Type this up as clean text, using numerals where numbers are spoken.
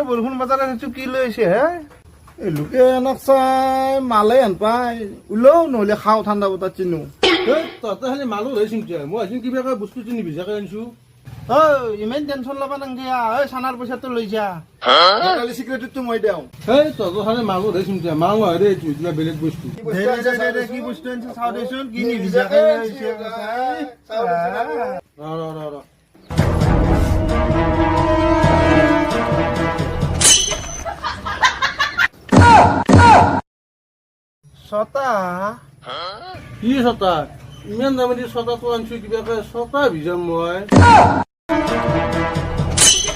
বৰষুণ বজাৰ আহিছো কি লৈ আহিছে হে এই লোকে এনক চাই মালে হেন পাই ওলাও নহলে খাওঁ ঠাণ্ডা বতাত চিনো তহঁতে খালি মালো ধৰিছিম মই আহিছো কিবা বস্তু চিনি ভিজাকে আনিছো ইমান টেনচন ল'বা নালাগে ঐ চানাৰ পইচাটো লৈ যা কালি চিক্ৰেটটো মই দিওঁ তহঁতে খালি মালো ধৰিছিম মাল নহয় দেই কিবা বেলেগ বস্তু কি বস্তু আনিছে চাওঁ দেচোন কি নিভিজাকে আহিছে ৰ ছটা কি ছটা ইমান দামেদি ছটাটো আনিছো কিবা ছটা ভিজাম মই